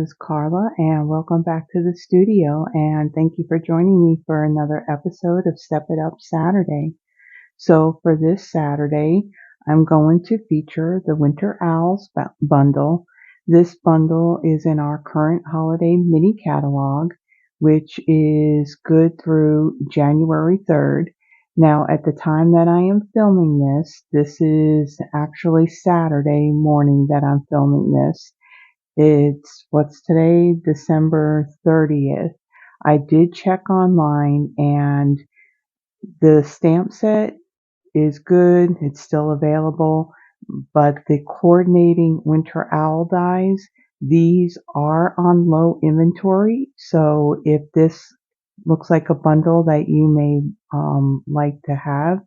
is Carla, and welcome back to the studio, and thank you for joining me for another episode of Step It Up Saturday. So for this Saturday, I'm going to feature the Winter Owls bundle. This bundle is in our current holiday mini catalog, which is good through January 3rd. Now, at the time that I am filming this is actually Saturday morning that I'm filming this. It's what's today, December 30th. I did check online and the stamp set is good. It's still available, but the coordinating winter owl dies, these are on low inventory. So if this looks like a bundle that you may like to have,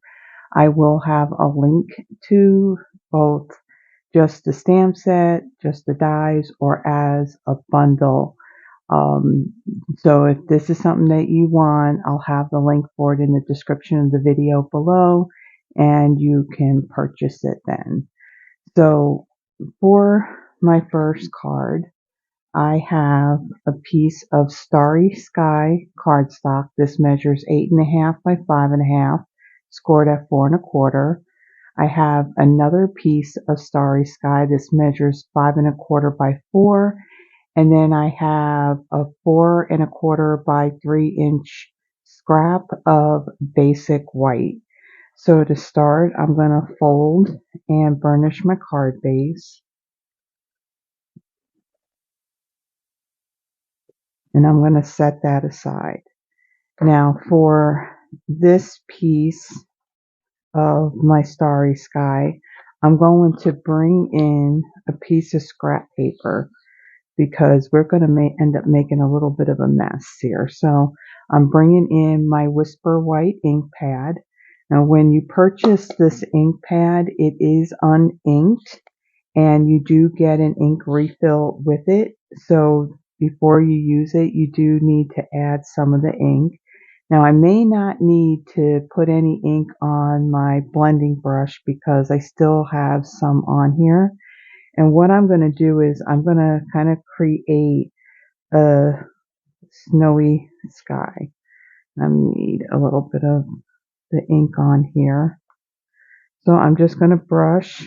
I will have a link to both just the stamp set, just the dies, or as a bundle. Um, so if this is something that you want, I'll have the link for it in the description of the video below, and you can purchase it then. So for my first card, I have a piece of Starry Sky Cardstock. This measures 8.5 by 5.5, scored at 4.25. I have another piece of Starry Sky. This measures 5.25 by 4. And then I have a 4.25 by 3-inch scrap of basic white. So to start, I'm going to fold and burnish my card base. And I'm going to set that aside. Now for this piece of my Starry Sky, I'm going to bring in a piece of scrap paper because we're going to end up making a little bit of a mess here. So I'm bringing in my Whisper White ink pad. Now when you purchase this ink pad, it is uninked and you do get an ink refill with it. So before you use it, you do need to add some of the ink. Now I may not need to put any ink on my blending brush because I still have some on here. And what I'm going to do is I'm going to kind of create a snowy sky. I need a little bit of the ink on here. So I'm just going to brush,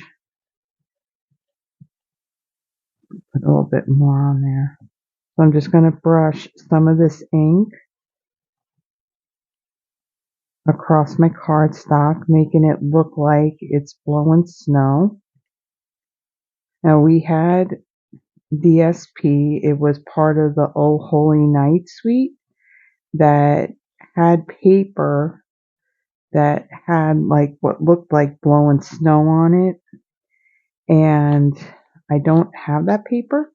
put a little bit more on there. So I'm just going to brush some of this ink across my cardstock, making it look like it's blowing snow. Now we had DSP, it was part of the Oh Holy Night suite that had paper that had like what looked like blowing snow on it, and I don't have that paper.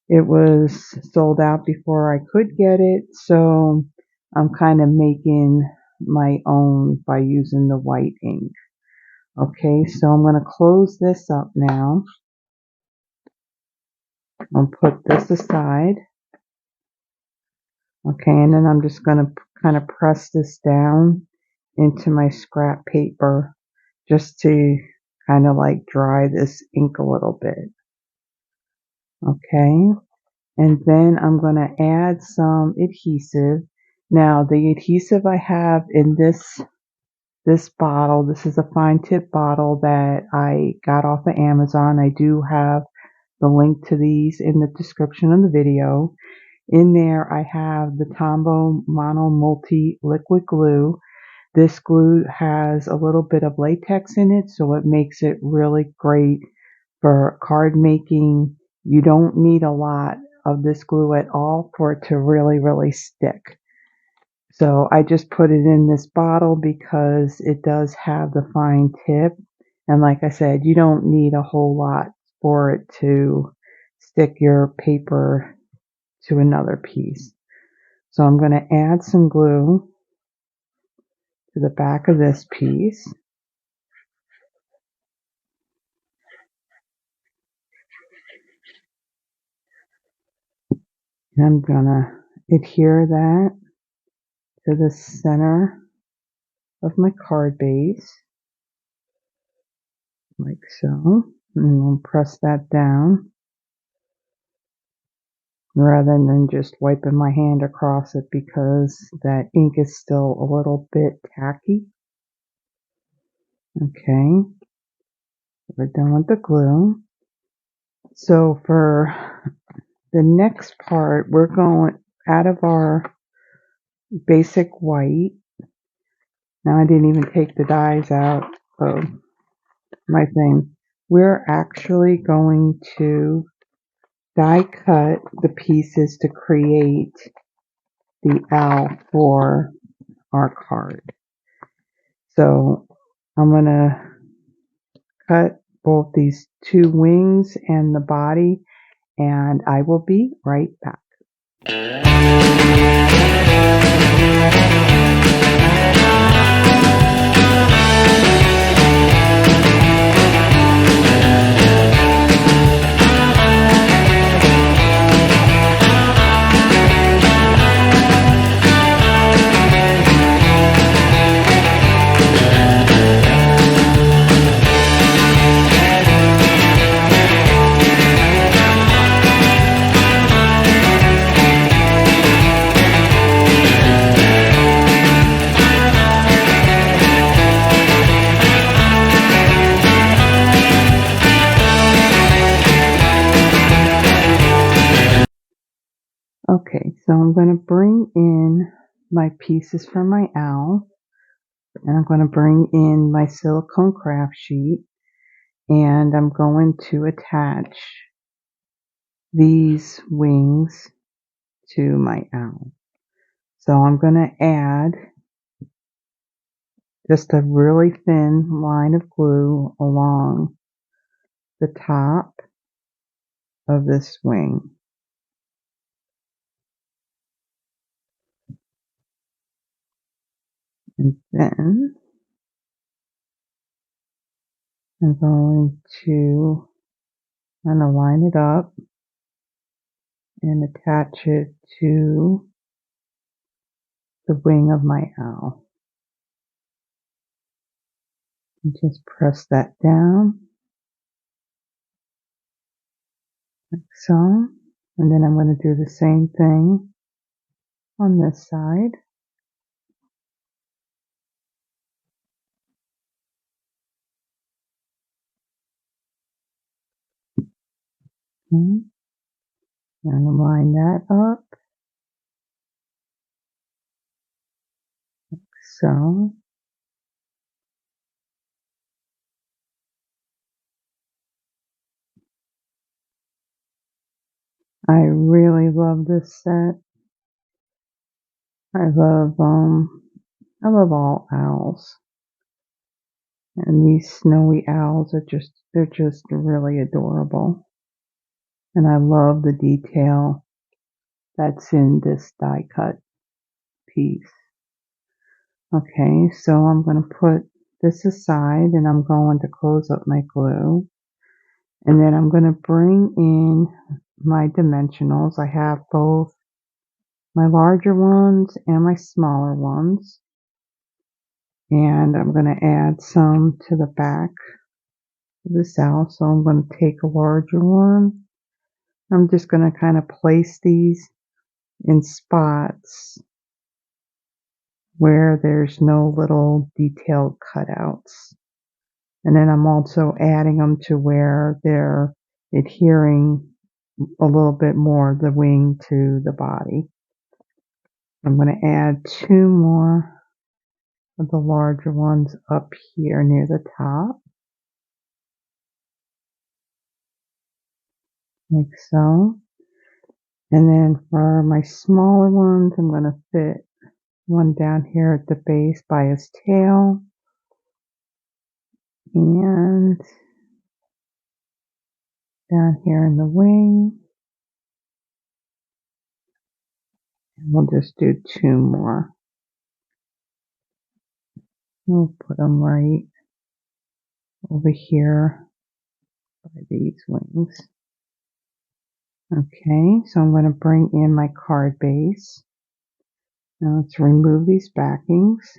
It was sold out before I could get it, so I'm kind of making my own by using the white ink. Okay, so I'm going to close this up now. I'll put this aside. Okay, and then I'm just going to kind of press this down into my scrap paper just to kind of like dry this ink a little bit. Okay, and then I'm going to add some adhesive. Now the adhesive I have in this bottle, this is a fine tip bottle that I got off of Amazon. I do have the link to these in the description of the video. In there I have the Tombow Mono Multi Liquid Glue. This glue has a little bit of latex in it, so it makes it really great for card making. You don't need a lot of this glue at all for it to really stick. So I just put it in this bottle because it does have the fine tip. And like I said, you don't need a whole lot for it to stick your paper to another piece. So I'm going to add some glue to the back of this piece. And I'm going to adhere that to the center of my card base, like so. And we'll press that down. rather than just wiping my hand across it because that ink is still a little bit tacky. Okay, we're done with the glue. So for the next part, we're going out of our basic white. Now I didn't even take the dies out of my thing. We're actually going to die cut the pieces to create the owl for our card. So I'm going to cut both these two wings and the body, and I will be right back. Okay, so I'm going to bring in my pieces for my owl, and I'm going to bring in my silicone craft sheet, and I'm going to attach these wings to my owl. So I'm going to add just a really thin line of glue along the top of this wing. And then I'm going to kind of line it up and attach it to the wing of my owl. And just press that down like so. And then I'm going to do the same thing on this side. Okay. And line that up like so. I really love this set. I love all owls. And these snowy owls are they're just really adorable. And I love the detail that's in this die cut piece. Okay, so I'm going to put this aside and I'm going to close up my glue. And then I'm going to bring in my dimensionals. I have both my larger ones and my smaller ones. And I'm going to add some to the back of this owl. So I'm going to take a larger one. I'm just going to kind of place these in spots where there's no little detailed cutouts. And then I'm also adding them to where they're adhering a little bit more, the wing to the body. I'm going to add two more of the larger ones up here near the top, like so. And then for my smaller ones, I'm going to fit one down here at the base by his tail. And down here in the wing. And we'll just do two more. We'll put them right over here by these wings. Okay, so I'm going to bring in my card base. Now let's remove these backings.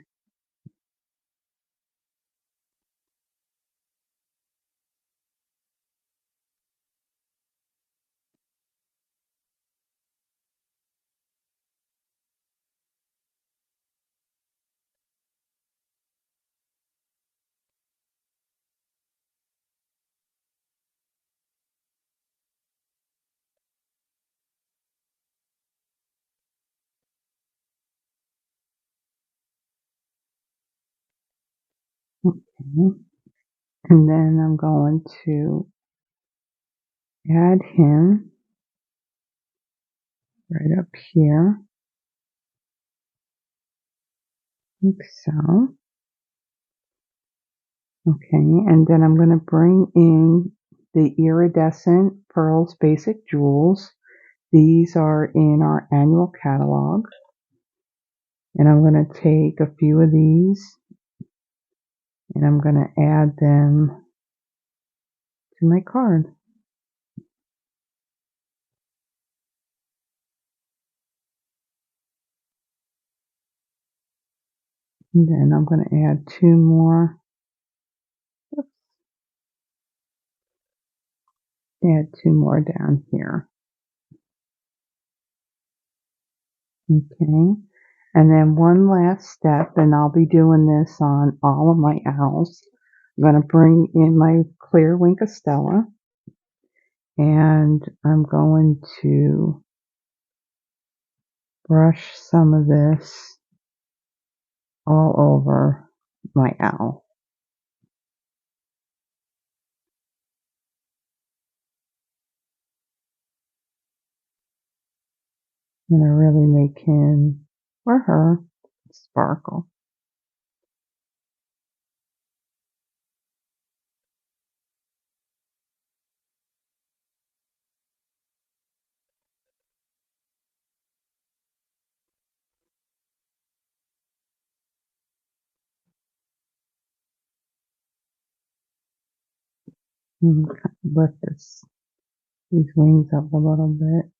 And then I'm going to add him right up here, like so. Okay, and then I'm going to bring in the iridescent pearls basic jewels. These are in our annual catalog. And I'm going to take a few of these and I'm going to add them to my card. And then I'm going to add two more. Add two more down here. Okay. And then one last step, and I'll be doing this on all of my owls. I'm going to bring in my clear Wink Stella, and I'm going to brush some of this all over my owl. I'm going to really make him or her sparkle. And lift these wings up a little bit.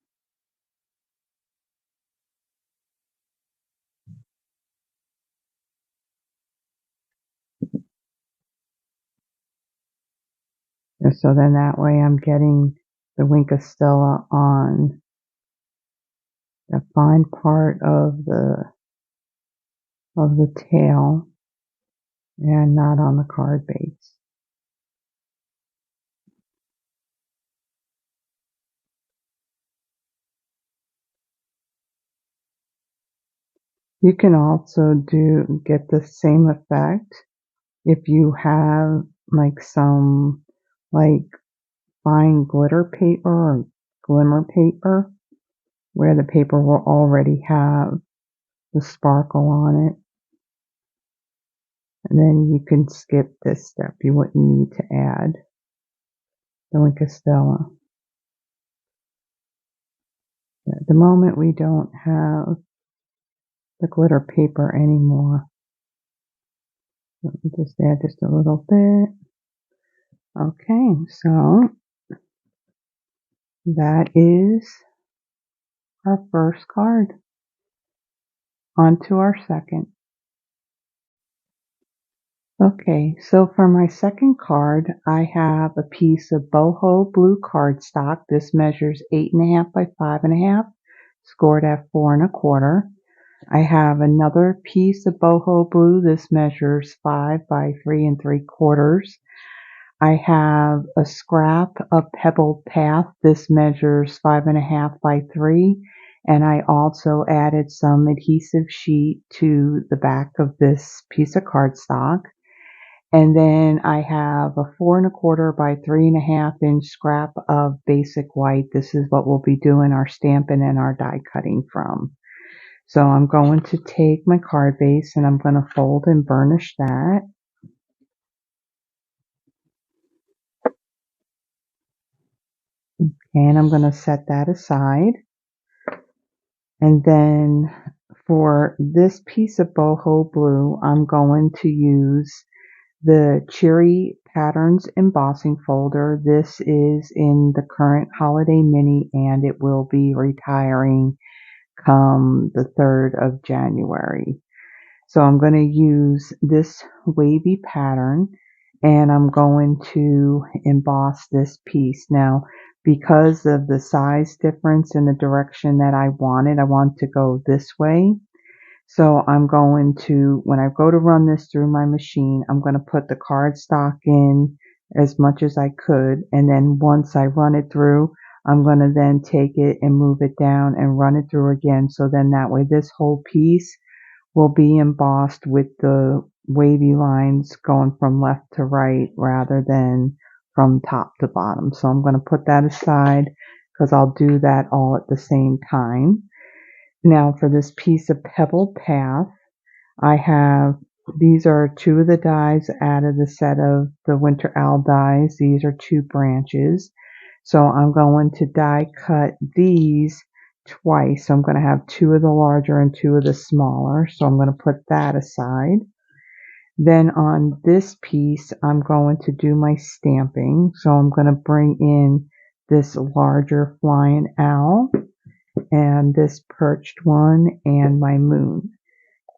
And so then that way I'm getting the Wink Stella on the fine part of the tail and not on the card base. You can also get the same effect if you have like some like fine glitter paper or glimmer paper where the paper will already have the sparkle on it. And then you can skip this step. You wouldn't need to add the Wink Stella. At the moment we don't have the glitter paper anymore. Let me just add just a little bit. Okay, so that is our first card. On to our second. Okay, so for my second card, I have a piece of Boho blue cardstock. This measures 8.5 by 5.5, scored at 4 1/4. I have another piece of Boho blue. This measures 5 by 3 3/4. I have a scrap of Pebbled Path. This measures 5.5 by 3. And I also added some adhesive sheet to the back of this piece of cardstock. And then I have a 4 1/4 by 3.5 inch scrap of basic white. This is what we'll be doing our stamping and our die cutting from. So I'm going to take my card base and I'm going to fold and burnish that. And I'm going to set that aside. And then for this piece of boho blue, I'm going to use the Cheery Patterns embossing folder. This is in the current holiday mini and it will be retiring come the 3rd of January. So I'm going to use this wavy pattern and I'm going to emboss this piece. Now, because of the size difference in the direction that I want to go this way. So I'm going to, when I go to run this through my machine, I'm going to put the cardstock in as much as I could. And then once I run it through, I'm going to then take it and move it down and run it through again. So then that way this whole piece will be embossed with the wavy lines going from left to right rather than from top to bottom. So I'm going to put that aside because I'll do that all at the same time. Now for this piece of Pebbled Path, I have, these are two of the dies out of the set of the Winter Owl dies. These are 2 branches. So I'm going to die cut these twice. So I'm going to have 2 of the larger and 2 of the smaller. So I'm going to put that aside. Then on this piece, I'm going to do my stamping. So I'm going to bring in this larger flying owl and this perched one and my moon.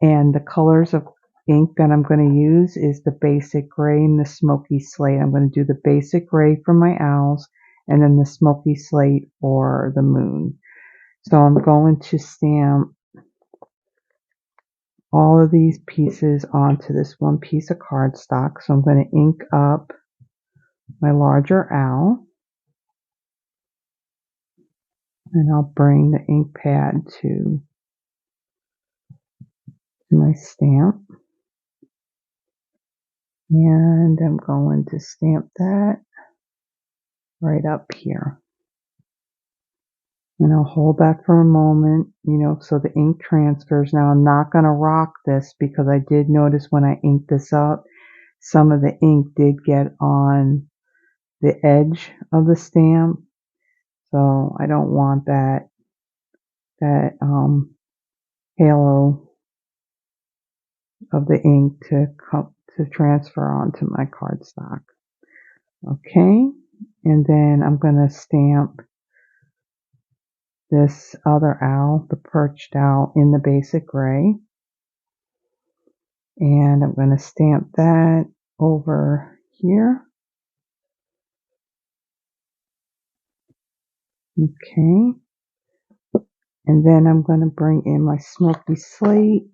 And the colors of ink that I'm going to use is the basic gray and the smoky slate. I'm going to do the basic gray for my owls and then the smoky slate for the moon. So I'm going to stamp all of these pieces onto this one piece of cardstock. So I'm going to ink up my larger owl. And I'll bring the ink pad to my stamp. And I'm going to stamp that right up here. And I'll hold that for a moment, so the ink transfers. Now I'm not going to rock this because I did notice when I inked this up, some of the ink did get on the edge of the stamp. So I don't want that halo of the ink to transfer onto my cardstock. Okay, and then I'm going to stamp this other owl, the perched owl, in the basic gray. And I'm going to stamp that over here. Okay. And then I'm going to bring in my smoky slate.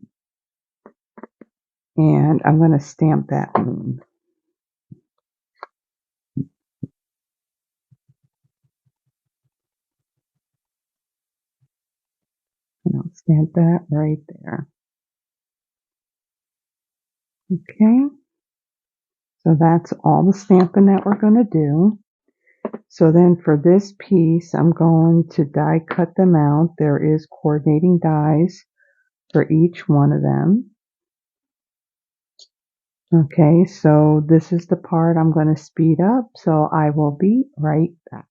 And I'm going to stamp that moon. And I'll stamp that right there. Okay. So that's all the stamping that we're going to do. So then for this piece, I'm going to die cut them out. There is coordinating dies for each one of them. Okay, so this is the part I'm going to speed up, so I will be right back.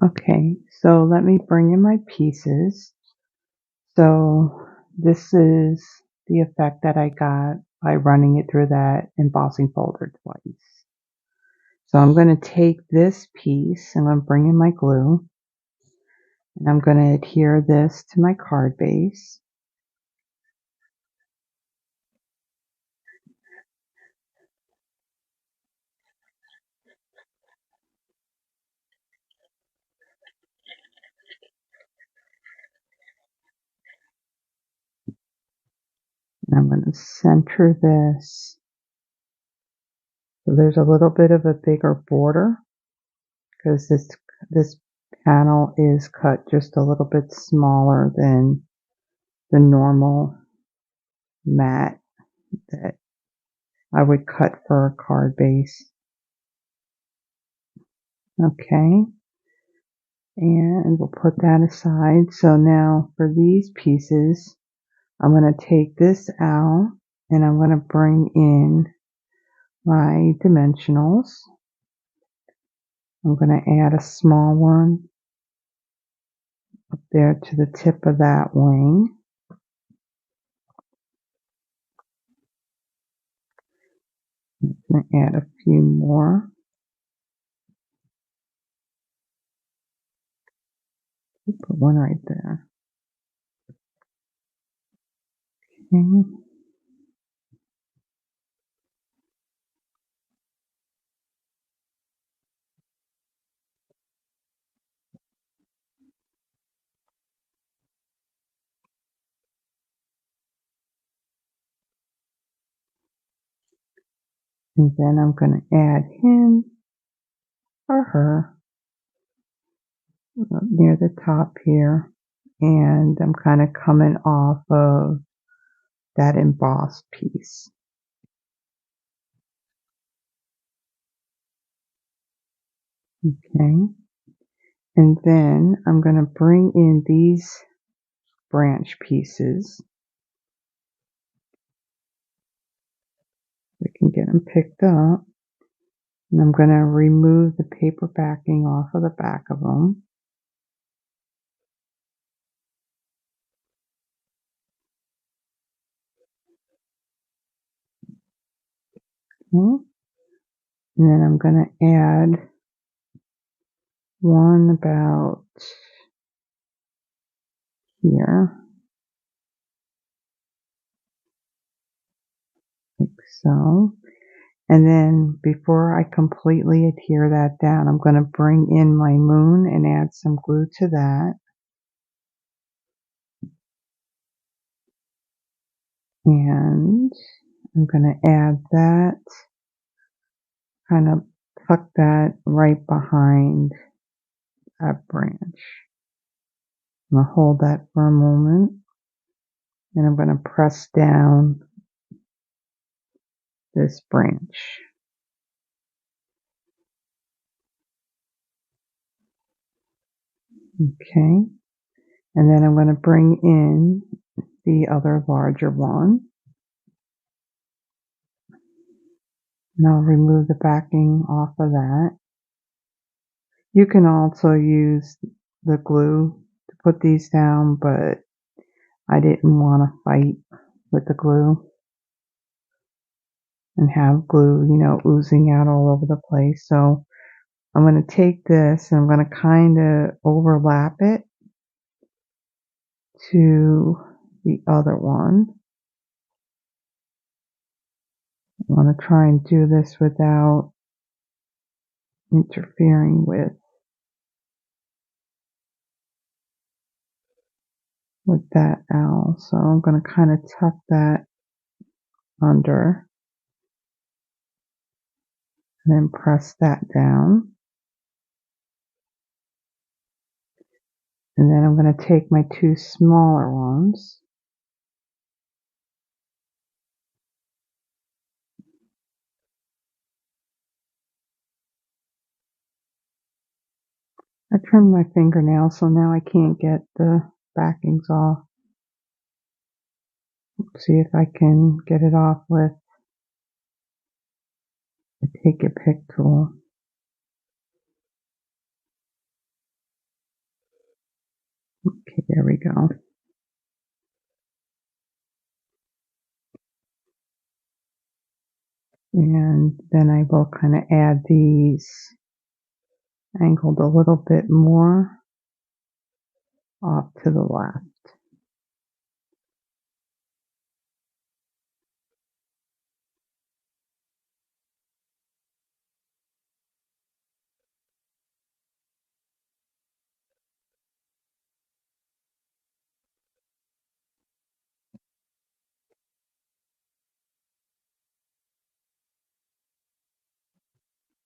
Okay, so let me bring in my pieces. So this is the effect that I got by running it through that embossing folder twice. So I'm going to take this piece and I'm going to bring in my glue. And I'm going to adhere this to my card base. And I'm going to center this. So there's a little bit of a bigger border because this panel is cut just a little bit smaller than the normal mat that I would cut for a card base. Okay. And we'll put that aside. So now for these pieces, I'm going to take this out and I'm going to bring in my dimensionals. I'm going to add a small one up there to the tip of that wing. I'm going to add a few more. Put one right there. Okay. And then I'm going to add him or her near the top here. And I'm kind of coming off of that embossed piece. Okay. And then I'm going to bring in these branch pieces. We can get them picked up. And I'm going to remove the paper backing off of the back of them. Okay. And then I'm going to add one about here, like so. And then before I completely adhere that down, I'm going to bring in my moon and add some glue to that. And I'm going to add that, kind of tuck that right behind that branch. I'm going to hold that for a moment. And I'm going to press down this branch. Okay. And then I'm going to bring in the other larger one. And I'll remove the backing off of that. You can also use the glue to put these down, but I didn't want to fight with the glue and have glue, oozing out all over the place. So I'm going to take this and I'm going to kind of overlap it to the other one. I want to try and do this without interfering with that owl. So I'm going to kind of tuck that under and then press that down. And then I'm going to take my two smaller ones. I trimmed my fingernail, so now I can't get the backings off. Let's see if I can get it off with the Take a Pick tool. Okay, there we go. And then I will kind of add these angled a little bit more off to the left.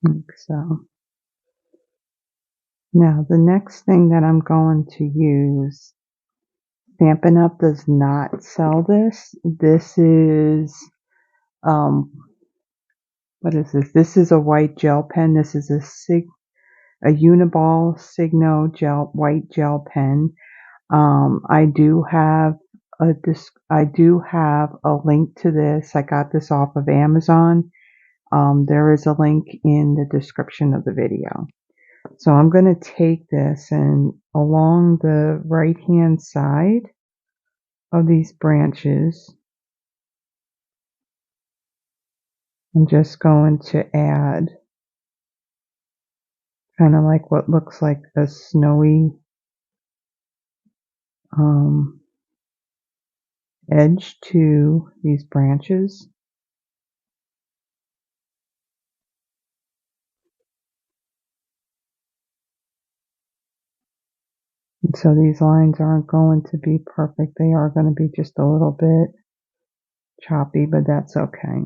Like so. Now the next thing that I'm going to use, Stampin' Up! Does not sell this. This is, what is this? This is a white gel pen. This is a Uniball Signo white gel pen. I do have a link to this. I got this off of Amazon. There is a link in the description of the video. So I'm going to take this and along the right hand side of these branches, I'm just going to add kind of like what looks like a snowy edge to these branches. And so these lines aren't going to be perfect. They are going to be just a little bit choppy, but that's okay.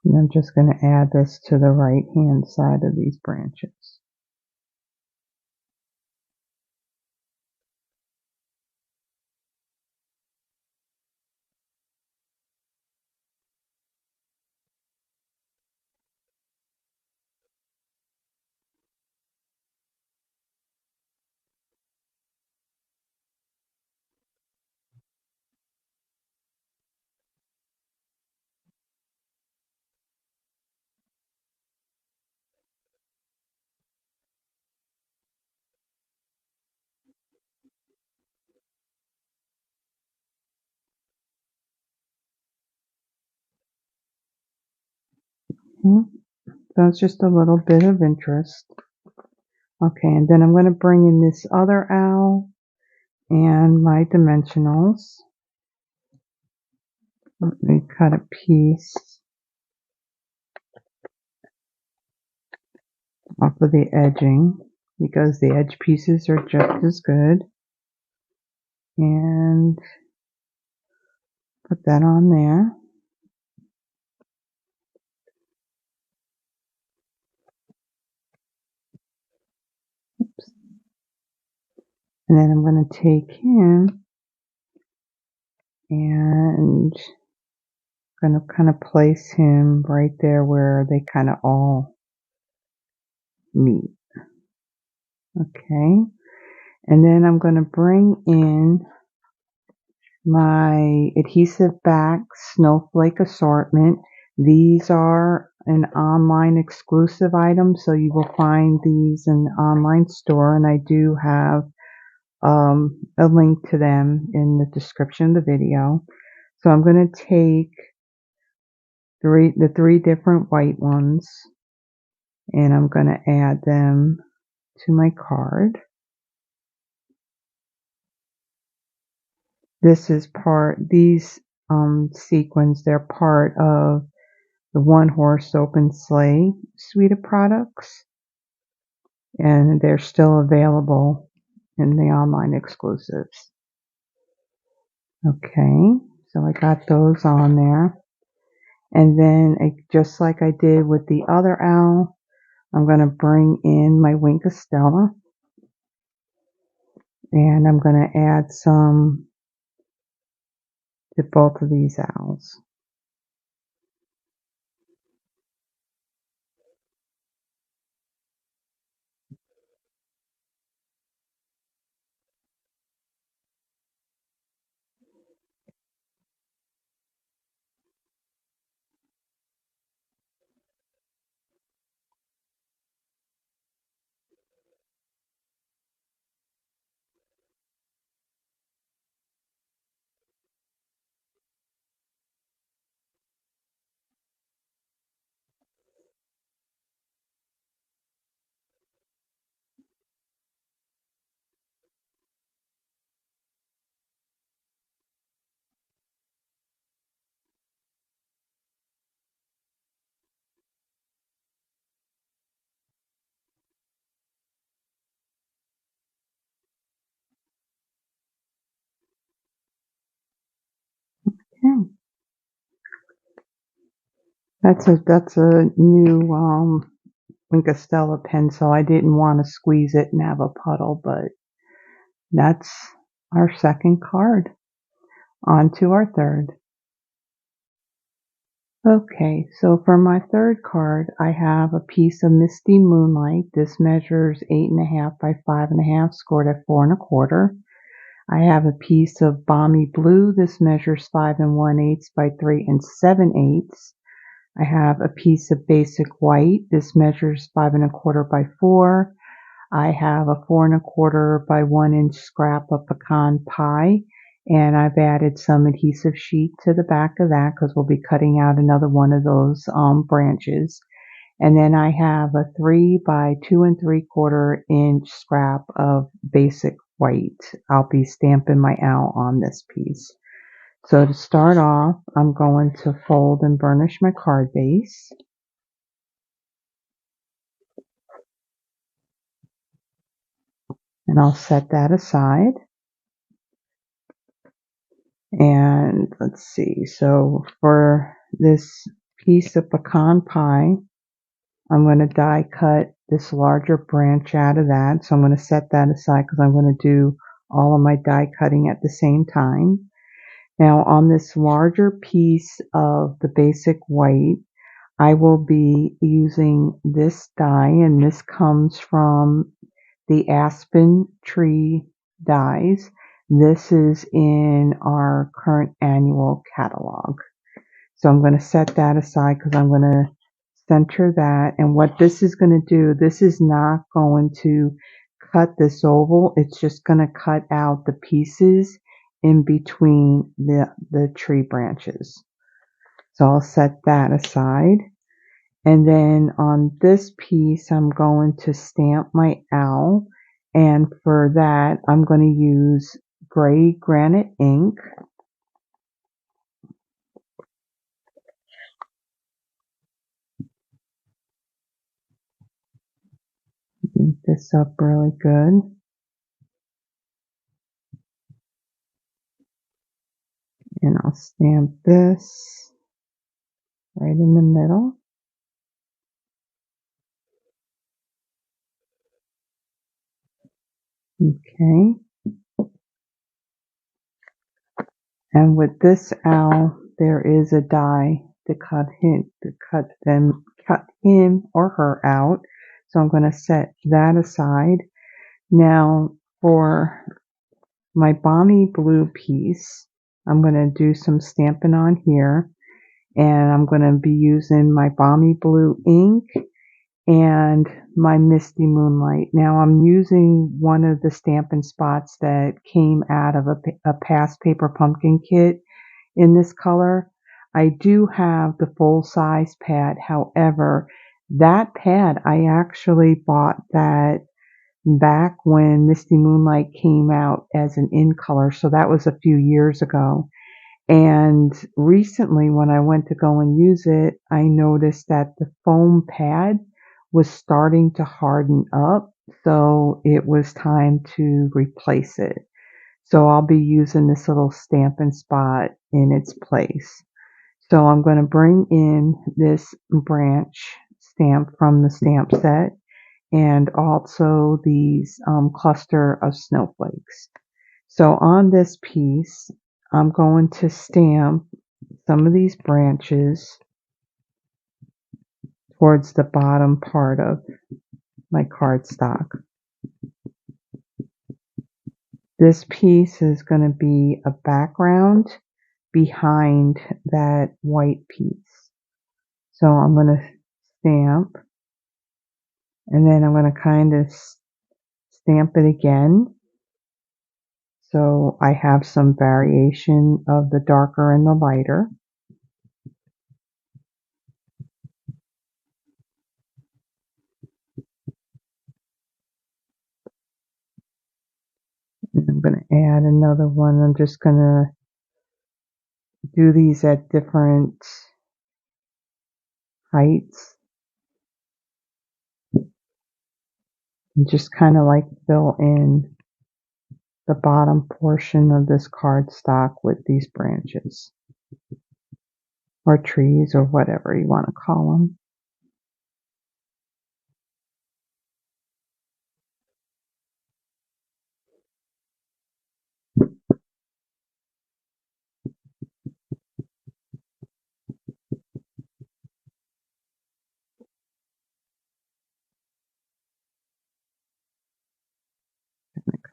And I'm just going to add this to the right hand side of these branches. So it's just a little bit of interest. Okay, and then I'm going to bring in this other owl and my dimensionals. Let me cut a piece off of the edging because the edge pieces are just as good. And put that on there. Oops. And then I'm going to take him and going to kind of place him right there where they kind of all meet. Okay. And then I'm going to bring in my adhesive back snowflake assortment. These are an online exclusive item, so you will find these in the online store, and I do have a link to them in the description of the video. So I'm going to take the three different white ones, and I'm going to add them to my card. This is these sequins, they're part of the One Horse Open Sleigh suite of products, and they're still available in the online exclusives. Okay, so I got those on there. And then, just like I did with the other owl, I'm going to bring in my Wink of Stella, and I'm going to add some to both of these owls. Okay. That's a new Wink of Stella pencil. I didn't want to squeeze it and have a puddle, but that's our second card. On to our third. Okay, so for my third card, I have a piece of Misty Moonlight. This measures 8.5 by 5.5, scored at 4 1/4. I have a piece of Balmy Blue. This measures 5 1/8 by 3 7/8. I have a piece of Basic White. This measures 5 1/4 by 4. I have a 4 1/4 by 1 inch scrap of pecan pie, and I've added some adhesive sheet to the back of that because we'll be cutting out another one of those branches. And then I have a 3 by 2 3/4 inch scrap of basic white. I'll be stamping my owl on this piece. So to start off, I'm going to fold and burnish my card base. And I'll set that aside. And let's see, so for this piece of pecan pie, I'm going to die cut this larger branch out of that. So I'm going to set that aside because I'm going to do all of my die cutting at the same time. Now on this larger piece of the basic white, I will be using this die, and this comes from the Aspen Tree dies. This is in our current annual catalog. So I'm going to set that aside because I'm going to center that. And what this is going to do, this is not going to cut this oval. It's just going to cut out the pieces in between the tree branches. So I'll set that aside. And then on this piece, I'm going to stamp my owl. And for that, I'm going to use gray granite ink. Ink this up really good. And I'll stamp this right in the middle. Okay. And with this owl, there is a die to cut him or her out. So I'm going to set that aside. Now for my Balmy blue piece, I'm going to do some stamping on here, and I'm going to be using my Balmy blue ink and my Misty Moonlight. Now I'm using one of the Stampin' Spots that came out of a past paper pumpkin kit in this color. I do have the full size pad. However, that pad, I actually bought that back when Misty Moonlight came out as an in color. So that was a few years ago. And recently when I went to go and use it, I noticed that the foam pad was starting to harden up. So it was time to replace it. So I'll be using this little Stampin' Spot in its place. So I'm going to bring in this branch stamp from the stamp set, and also these cluster of snowflakes. So on this piece, I'm going to stamp some of these branches towards the bottom part of my cardstock. This piece is going to be a background behind that white piece. So I'm going to stamp, and then I'm going to kind of stamp it again. So I have some variation of the darker and the lighter. And I'm going to add another one. I'm just going to do these at different heights. And just kind of like fill in the bottom portion of this cardstock with these branches. Or trees, or whatever you want to call them.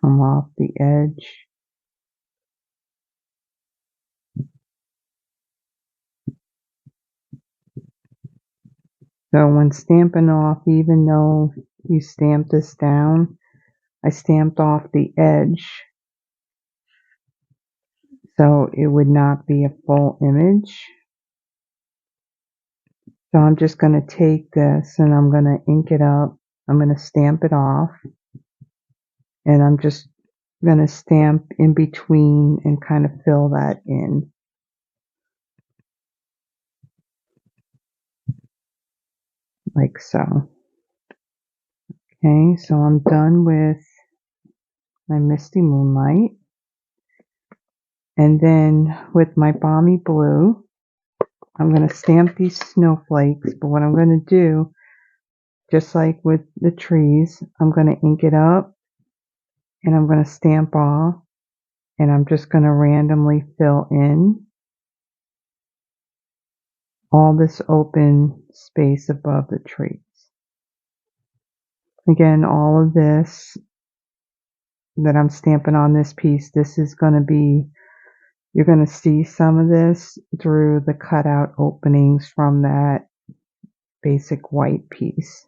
Come off the edge. So when stamping off, even though you stamp this down. I stamped off the edge so it would not be a full image. So I'm just going to take this and I'm going to ink it up. I'm going to stamp it off, and I'm just going to stamp in between and kind of fill that in. Like so. Okay, so I'm done with my Misty Moonlight. And then with my Balmy Blue, I'm going to stamp these snowflakes. But what I'm going to do, just like with the trees, I'm going to ink it up and I'm going to stamp off. And I'm just going to randomly fill in all this open space above the trees. Again, all of this that I'm stamping on this piece, this is going to be, you're going to see some of this through the cutout openings from that basic white piece.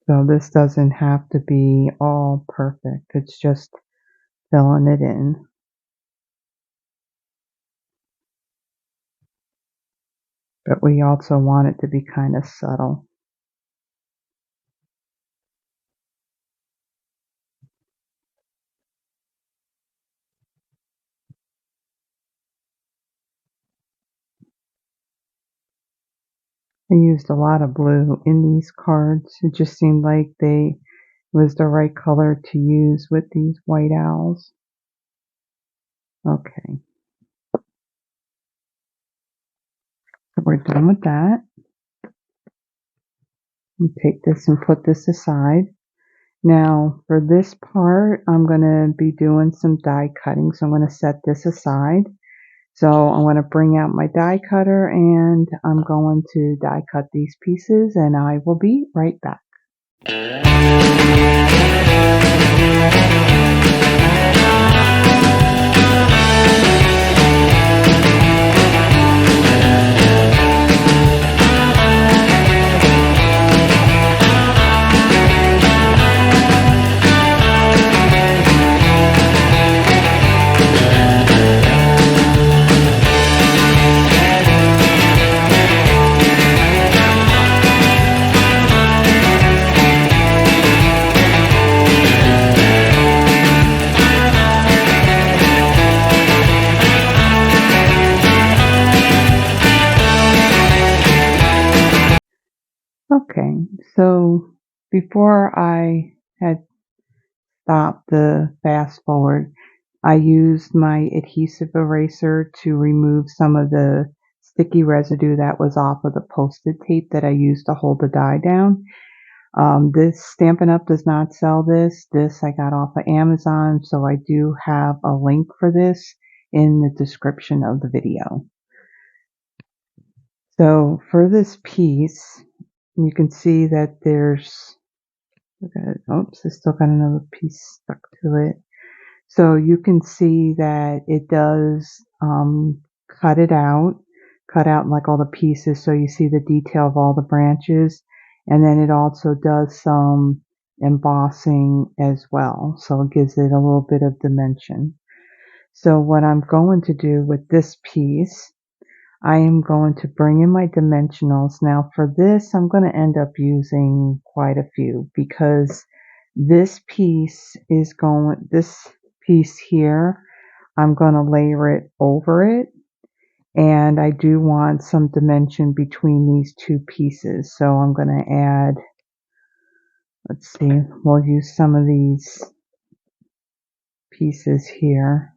So this doesn't have to be all perfect. It's just filling it in. But we also want it to be kind of subtle. I used a lot of blue in these cards. It just seemed like it was the right color to use with these white owls. Okay. So we're done with that. I'll take this and put this aside. Now for this part, I'm going to be doing some die cutting. So I'm going to set this aside. So I'm going to bring out my die cutter and I'm going to die cut these pieces, and I will be right back. Okay, so before I had stopped the fast forward, I used my adhesive eraser to remove some of the sticky residue that was off of the Post-it tape that I used to hold the die down. This Stampin' Up! Does not sell this. This I got off of Amazon, so I do have a link for this in the description of the video. So for this piece, you can see that there's, oops, I still got another piece stuck to it. So you can see that it does cut out like all the pieces, so you see the detail of all the branches, and then it also does some embossing as well, so it gives it a little bit of dimension. So what I'm going to do with this piece, I am going to bring in my dimensionals. Now for this, I'm going to end up using quite a few, because this piece here, I'm going to layer it over it, and I do want some dimension between these two pieces. So I'm going to add, let's see, we'll use some of these pieces here.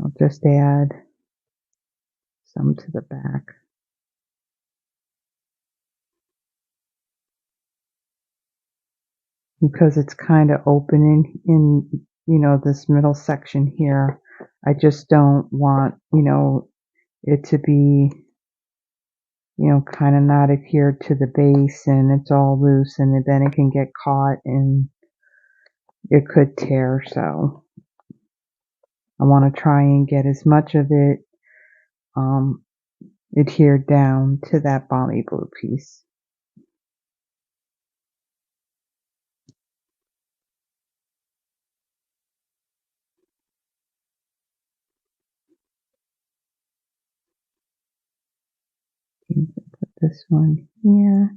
I'll just add some to the back. Because it's kind of opening in, this middle section here, I just don't want, it to be, kind of not adhered to the base and it's all loose, and then it can get caught and it could tear. So I want to try and get as much of it adhered down to that Balmy blue piece. Put this one here.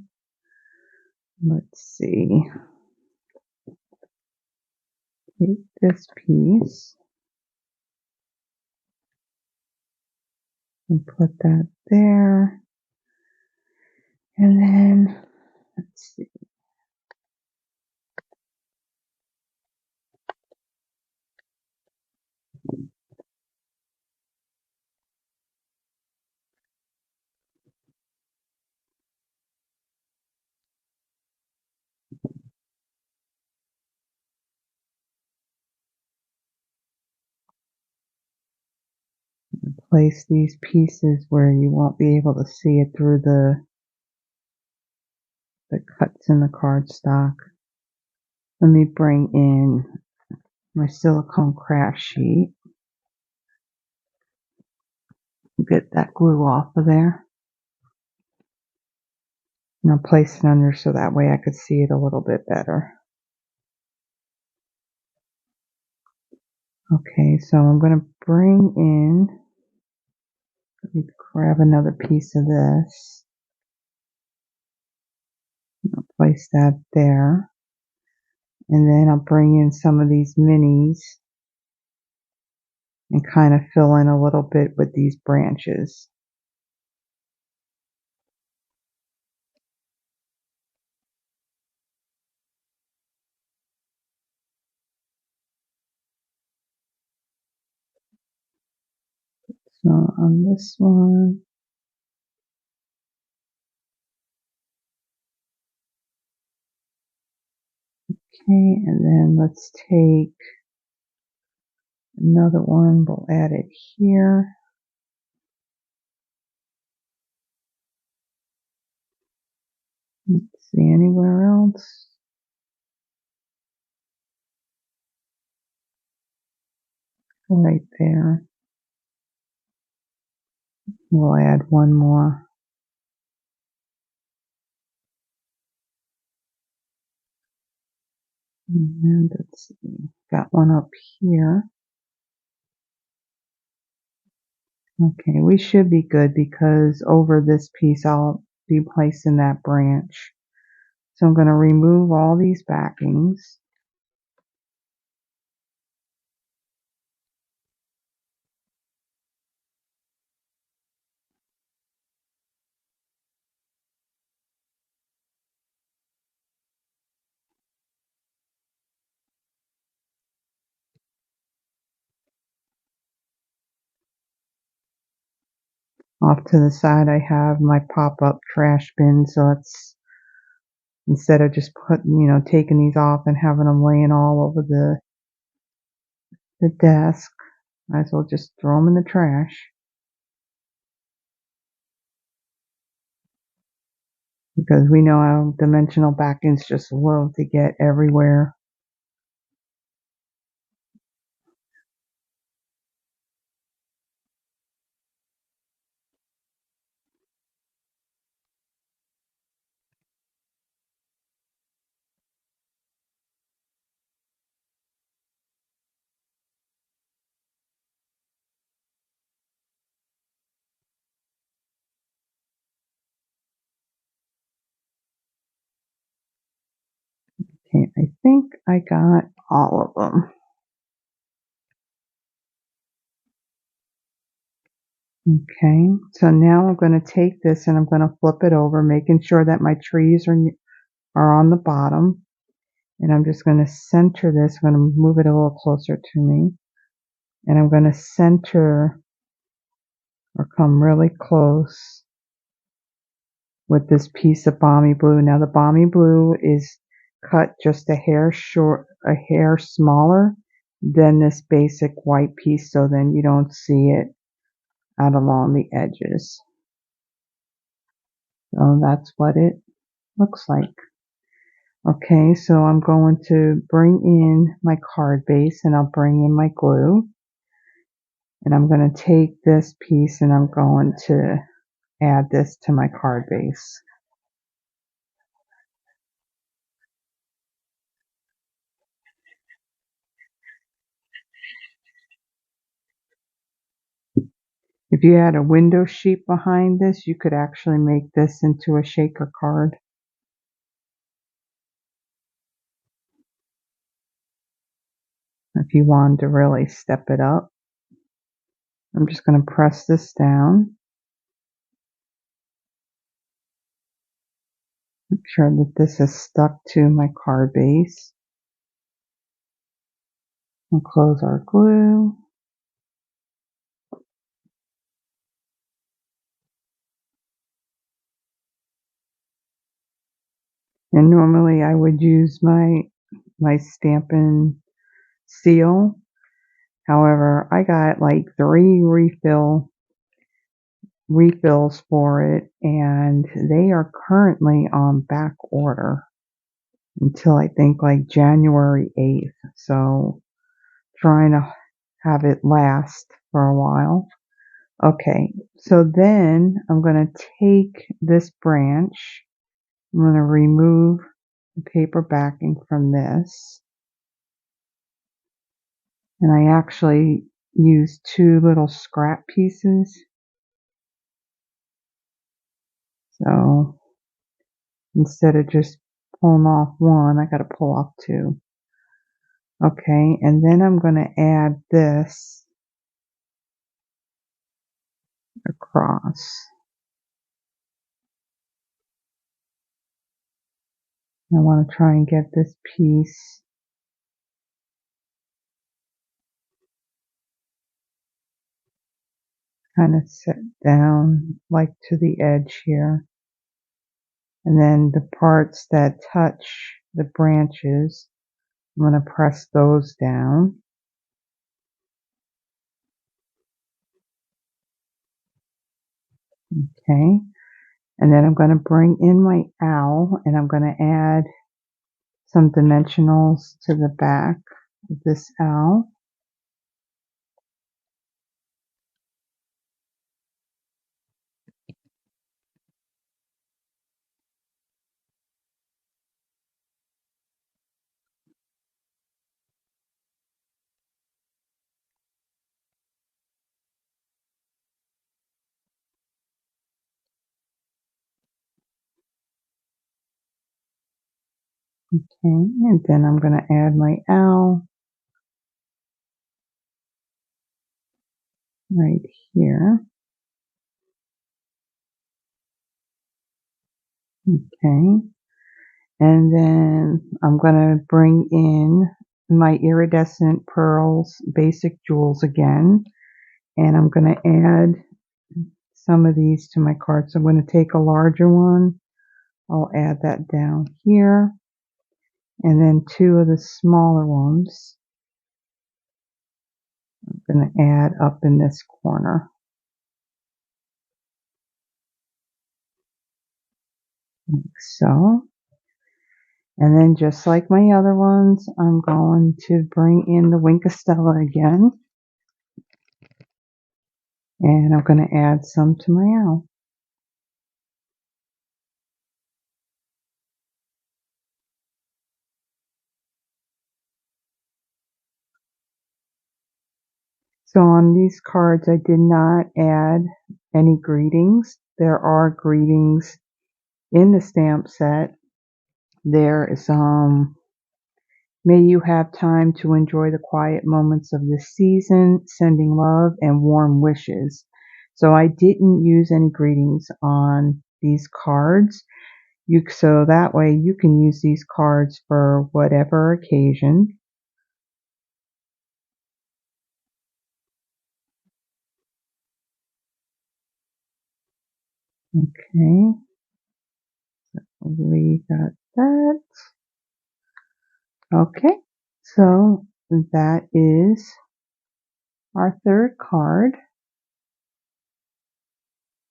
Let's see. Take this piece and put that there. And then, let's see. Place these pieces where you won't be able to see it through the cuts in the cardstock. Let me bring in my silicone craft sheet. Get that glue off of there. And I'll place it under so that way I could see it a little bit better. Okay, so I'm going to bring in, let me grab another piece of this. I'll place that there. And then I'll bring in some of these minis and kind of fill in a little bit with these branches. So on this one, okay, and then let's take another one, we'll add it here. Let's see, anywhere else? Right there. We'll add one more. And let's see, got one up here. Okay, we should be good because over this piece I'll be placing that branch. So I'm going to remove all these backings. Off to the side I have my pop-up trash bin, so it's instead of just taking these off and having them laying all over the desk, might as well just throw them in the trash. Because we know how dimensional backings just love to get everywhere. Okay, I think I got all of them. Okay, so now I'm going to take this and I'm going to flip it over, making sure that my trees are on the bottom. And I'm just going to center this. I'm going to move it a little closer to me. And I'm going to center or come really close with this piece of Balmy blue. Now the Balmy blue is cut just a hair smaller than this basic white piece, so then you don't see it out along the edges. So that's what it looks like. Okay, so I'm going to bring in my card base and I'll bring in my glue. And I'm going to take this piece and I'm going to add this to my card base. If you had a window sheet behind this, you could actually make this into a shaker card. If you wanted to really step it up. I'm just going to press this down. Make sure that this is stuck to my card base. We'll close our glue. And normally I would use my Stampin' seal. However, I got like 3 refills for it, and they are currently on back order until I think like January 8th. So trying to have it last for a while. Okay, so then I'm going to take this branch. I'm going to remove the paper backing from this. And I actually used 2 little scrap pieces. So instead of just pulling off one, I got to pull off 2. Okay, and then I'm going to add this across. I want to try and get this piece kind of set down like to the edge here. And then the parts that touch the branches, I'm going to press those down. Okay, and then I'm going to bring in my owl and I'm going to add some dimensionals to the back of this owl. Okay, and then I'm going to add my owl right here. Okay, and then I'm going to bring in my iridescent pearls basic jewels again, and I'm going to add some of these to my card. So I'm going to take a larger one. I'll add that down here, and then 2 of the smaller ones I'm going to add up in this corner, like so. And then just like my other ones, I'm going to bring in the Winkostella again, and I'm going to add some to my owl. So on these cards, I did not add any greetings. There are greetings in the stamp set. There is may you have time to enjoy the quiet moments of this season, sending love and warm wishes. So I didn't use any greetings on these cards. So that way you can use these cards for whatever occasion. Okay, we got that. Okay, so that is our 3rd card.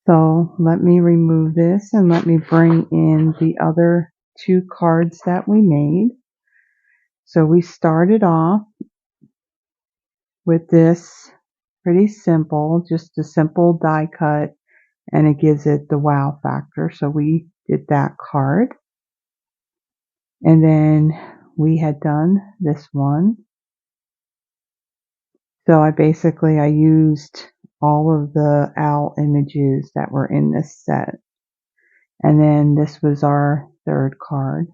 So let me remove this and let me bring in the other 2 cards that we made. So we started off with this pretty simple, just a simple die cut, and it gives it the wow factor. So we did that card. And then we had done this one. So I used all of the owl images that were in this set. And then this was our third card.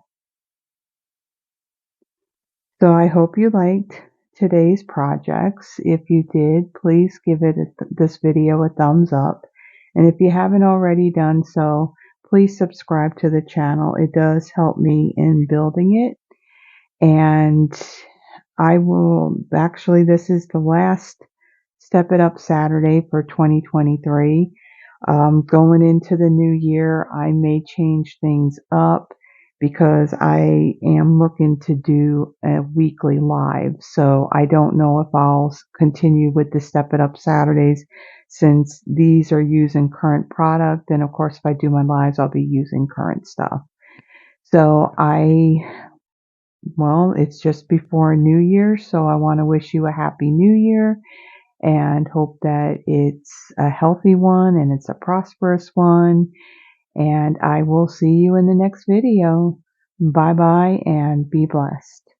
So I hope you liked today's projects. If you did, please give this video a thumbs up. And if you haven't already done so, please subscribe to the channel. It does help me in building it. And this is the last Step It Up Saturday for 2023. Going into the new year, I may change things up because I am looking to do a weekly live. So I don't know if I'll continue with the Step It Up Saturdays since these are using current product. And of course, if I do my lives, I'll be using current stuff. So it's just before New Year, so I want to wish you a happy New Year and hope that it's a healthy one and it's a prosperous one. And I will see you in the next video. Bye bye and be blessed.